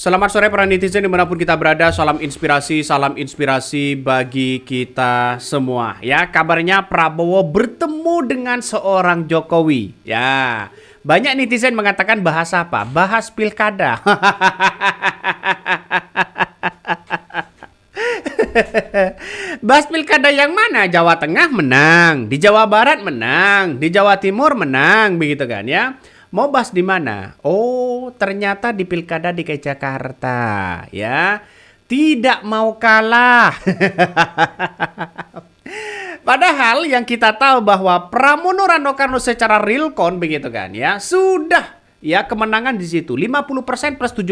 Selamat sore para netizen dimanapun kita berada. Salam inspirasi bagi kita semua. Ya, kabarnya Prabowo bertemu dengan seorang Jokowi. Ya, banyak netizen mengatakan bahas apa? Bahas pilkada. Bahas pilkada yang mana? Jawa Tengah menang, di Jawa Barat menang, di Jawa Timur menang, begitu kan ya? Mau bahas di mana? Oh, ternyata di Pilkada DKI Jakarta, ya. Tidak mau kalah. Padahal yang kita tahu bahwa Pramono Rano Karno secara real count begitu kan ya, sudah ya kemenangan di situ 50% plus 7%.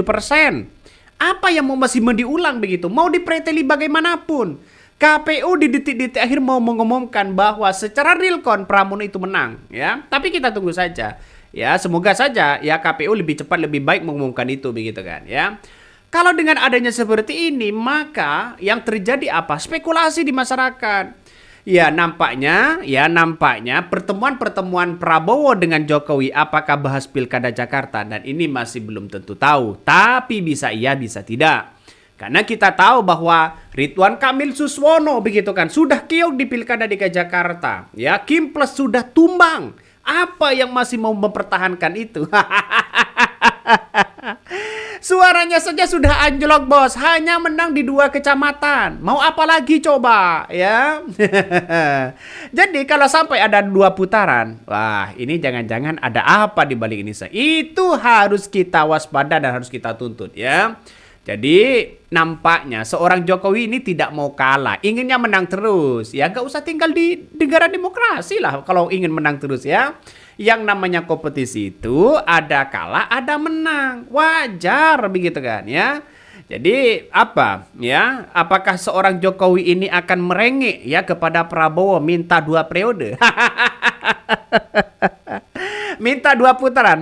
Apa yang masih mau diulang begitu? Mau dipreteli bagaimanapun. KPU di detik-detik akhir mau mengumumkan bahwa secara real count Pramono itu menang ya. Tapi kita tunggu saja. Ya, semoga saja ya KPU lebih cepat lebih baik mengumumkan itu begitu kan ya. Kalau dengan adanya seperti ini, maka yang terjadi apa? Spekulasi di masyarakat. Ya nampaknya pertemuan-pertemuan Prabowo dengan Jokowi apakah bahas Pilkada Jakarta, dan ini masih belum tentu tahu. Tapi bisa iya bisa tidak. Karena kita tahu bahwa Ridwan Kamil Suswono begitu kan sudah keok di Pilkada DKI Jakarta. Ya, Kim Plus sudah tumbang. Apa yang masih mau mempertahankan itu? Suaranya saja sudah anjlok, bos. Hanya menang di 2 kecamatan. Mau apa lagi coba, ya? Jadi kalau sampai ada 2 putaran, wah, ini jangan-jangan ada apa di balik ini? Itu harus kita waspada dan harus kita tuntut, ya. Jadi nampaknya seorang Jokowi ini tidak mau kalah, inginnya menang terus. Ya gak usah tinggal di negara demokrasi lah kalau ingin menang terus ya. Yang namanya kompetisi itu ada kalah, ada menang. Wajar begitu kan ya. Jadi apa ya? Apakah seorang Jokowi ini akan merengek ya kepada Prabowo minta 2 periode? Minta 2 putaran,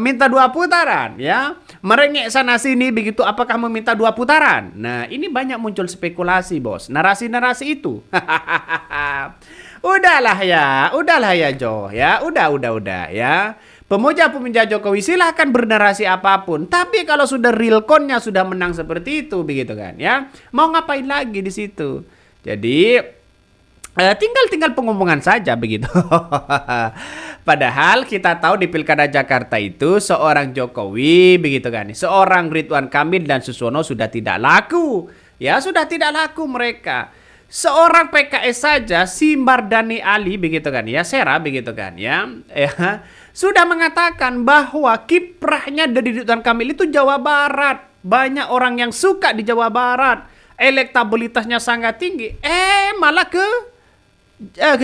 minta 2 putaran ya. Merengek sana sini begitu, apakah meminta 2 putaran? Nah, ini banyak muncul spekulasi, bos. Narasi-narasi itu. Udahlah ya Jo, ya. Udah ya. Pemuja-pemuja Jokowi silahkan bernarasi apapun, tapi kalau sudah real count-nya sudah menang seperti itu begitu kan ya. Mau ngapain lagi di situ? Jadi tinggal pengumuman saja begitu. Padahal kita tahu di Pilkada Jakarta itu seorang Jokowi begitu kan, seorang Ridwan Kamil dan Suswono sudah tidak laku. Ya, sudah tidak laku mereka. Seorang PKS saja si Mardani Ali begitu kan ya, Sera begitu kan ya. Sudah mengatakan bahwa kiprahnya dari Ridwan Kamil itu Jawa Barat. Banyak orang yang suka di Jawa Barat. Elektabilitasnya sangat tinggi. Malah ke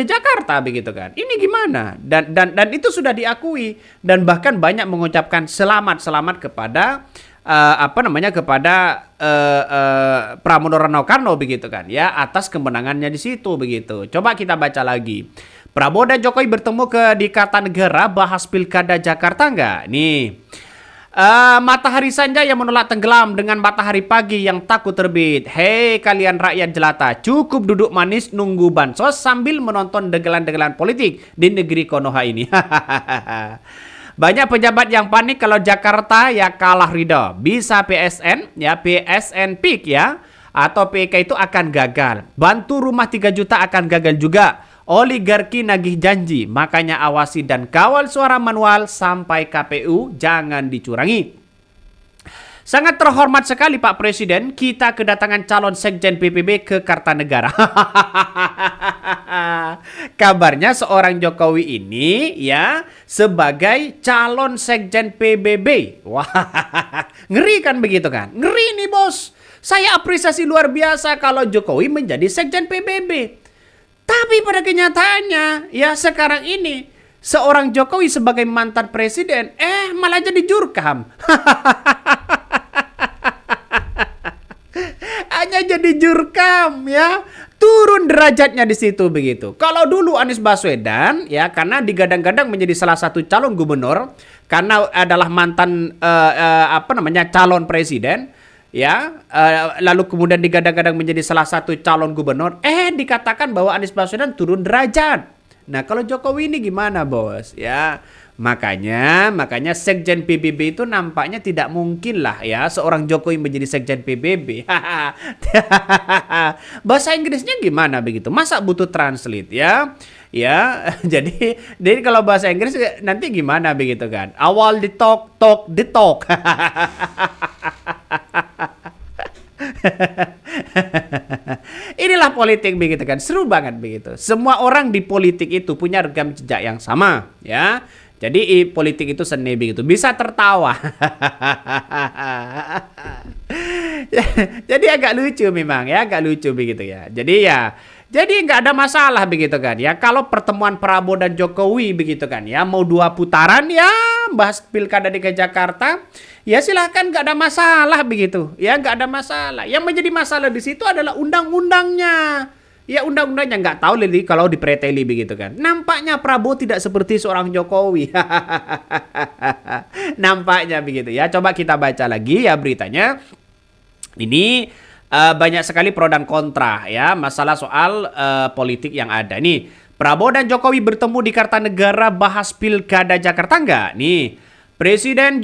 Jakarta begitu kan. Ini gimana? Dan itu sudah diakui dan bahkan banyak mengucapkan selamat kepada kepada Pramono Rano Karno begitu kan ya, atas kemenangannya di situ begitu. Coba kita baca lagi. Prabowo dan Jokowi bertemu di Kartanegara, bahas Pilkada Jakarta enggak? Nih. Matahari senja yang menolak tenggelam dengan matahari pagi yang takut terbit. Hei kalian rakyat jelata, cukup duduk manis nunggu bansos sambil menonton degelan-degelan politik di negeri Konoha ini. Banyak pejabat yang panik kalau Jakarta ya kalah ridho. Bisa PSN ya, PSN PIK ya, atau PK itu akan gagal. Bantu rumah 3 juta akan gagal juga. Oligarki nagih janji, makanya awasi dan kawal suara manual sampai KPU, jangan dicurangi. Sangat terhormat sekali Pak Presiden, kita kedatangan calon Sekjen PBB ke Kartanegara. Kabarnya seorang Jokowi ini ya sebagai calon Sekjen PBB. Wah, ngeri kan begitu kan? Ngeri nih bos. Saya apresiasi luar biasa kalau Jokowi menjadi Sekjen PBB. Tapi pada kenyataannya, ya sekarang ini seorang Jokowi sebagai mantan presiden, malah jadi jurkam. Hanya jadi jurkam, ya. Turun derajatnya di situ begitu. Kalau dulu Anies Baswedan, ya karena digadang-gadang menjadi salah satu calon gubernur, karena adalah mantan calon presiden. Ya, lalu kemudian digadang-gadang menjadi salah satu calon gubernur, dikatakan bahwa Anies Baswedan turun derajat. Nah, kalau Jokowi ini gimana, Bos? Ya, makanya Sekjen PBB itu nampaknya tidak mungkin lah ya seorang Jokowi menjadi Sekjen PBB. Bahasa Inggrisnya gimana begitu? Masa butuh translate ya? Ya, jadi kalau bahasa Inggris nanti gimana begitu kan? Awal di talk di talk. Inilah politik begitu kan, seru banget begitu. Semua orang di politik itu punya rekam jejak yang sama, ya. Jadi politik itu seni begitu, bisa tertawa. Jadi agak lucu memang ya, agak lucu begitu ya. Jadi nggak ada masalah begitu kan ya. Kalau pertemuan Prabowo dan Jokowi begitu kan ya, mau 2 putaran ya bahas pilkada DKI Jakarta, ya silahkan nggak ada masalah begitu ya, nggak ada masalah. Yang menjadi masalah di situ adalah undang-undangnya. Ya undang-undangnya nggak tahu Lili kalau dipreteli begitu kan. Nampaknya Prabowo tidak seperti seorang Jokowi. Nampaknya begitu ya. Coba kita baca lagi ya beritanya. Ini banyak sekali pro dan kontra ya masalah soal politik yang ada. Nih, Prabowo dan Jokowi bertemu di Kartanegara bahas pilkada Jakarta nggak? Nih, Presiden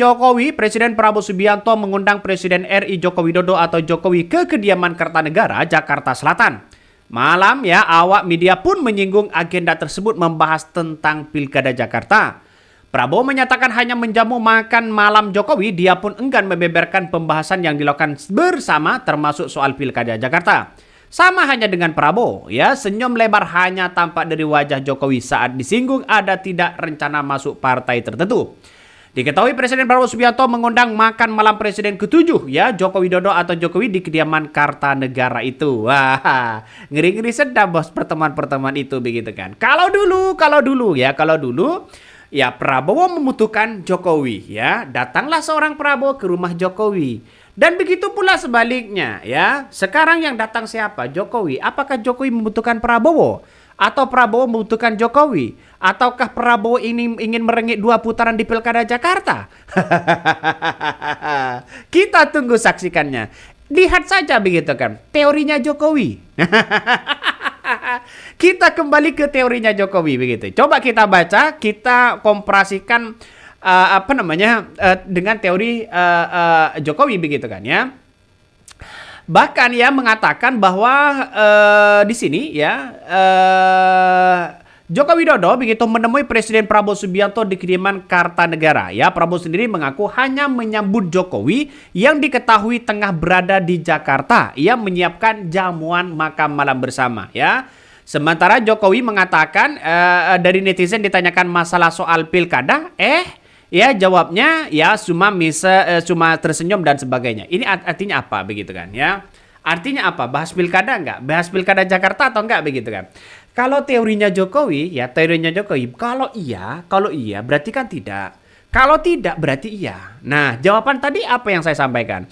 Prabowo Subianto mengundang Presiden RI Joko Widodo atau Jokowi ke kediaman Kartanegara, Jakarta Selatan. Malam ya, awak media pun menyinggung agenda tersebut membahas tentang pilkada Jakarta. Prabowo menyatakan hanya menjamu makan malam Jokowi, dia pun enggan membeberkan pembahasan yang dilakukan bersama termasuk soal pilkada Jakarta. Sama hanya dengan Prabowo, ya senyum lebar hanya tampak dari wajah Jokowi saat disinggung ada tidak rencana masuk partai tertentu. Diketahui Presiden Prabowo Subianto mengundang makan malam Presiden ke-7 ya Joko Widodo atau Jokowi di kediaman Kartanegara itu. Wah, ngeri-ngeri sedap bos pertemuan-pertemuan itu begitu kan. Kalau dulu ya Prabowo membutuhkan Jokowi ya, datanglah seorang Prabowo ke rumah Jokowi. Dan begitu pula sebaliknya ya. Sekarang yang datang siapa? Jokowi. Apakah Jokowi membutuhkan Prabowo? Atau Prabowo membutuhkan Jokowi? Ataukah Prabowo ini ingin merengek 2 putaran di Pilkada Jakarta? Kita tunggu saksikannya. Lihat saja begitu kan, teorinya Jokowi. Kita kembali ke teorinya Jokowi begitu. Coba kita baca, kita komparasikan dengan teori Jokowi begitu kan ya. Bahkan ya mengatakan bahwa di sini ya Joko Widodo begitu menemui Presiden Prabowo Subianto di kediaman Kartanegara. Ya, Prabowo sendiri mengaku hanya menyambut Jokowi yang diketahui tengah berada di Jakarta. Ia menyiapkan jamuan makan malam bersama ya. Sementara Jokowi mengatakan dari netizen ditanyakan masalah soal pilkada, ya jawabnya ya cuma tersenyum dan sebagainya. Ini artinya apa begitu kan ya? Artinya apa? Bahas pilkada enggak? Bahas pilkada Jakarta atau enggak begitu kan? Kalau teorinya Jokowi, kalau iya berarti kan tidak. Kalau tidak berarti iya. Nah, jawaban tadi apa yang saya sampaikan?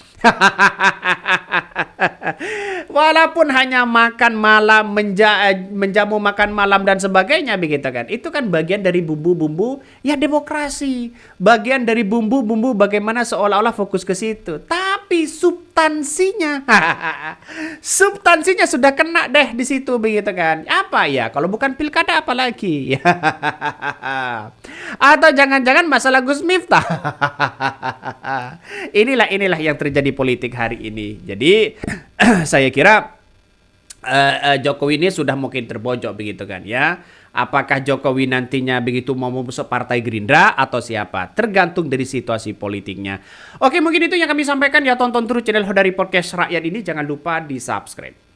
Walaupun hanya makan malam, menjamu makan malam dan sebagainya begitu kan. Itu kan bagian dari bumbu-bumbu ya demokrasi. Bagian dari bumbu-bumbu bagaimana seolah-olah fokus ke situ. Tapi substansinya sudah kena deh di situ begitu kan. Apa ya? Kalau bukan pilkada apa lagi? Atau jangan-jangan masalah Gus Miftah. Inilah yang terjadi politik hari ini. Jadi saya kira Jokowi ini sudah mungkin terbojok begitu kan ya. Apakah Jokowi nantinya begitu mau masuk partai Gerindra atau siapa? Tergantung dari situasi politiknya. Oke, mungkin itu yang kami sampaikan ya. Tonton terus channel dari Podcast Rakyat ini. Jangan lupa di subscribe.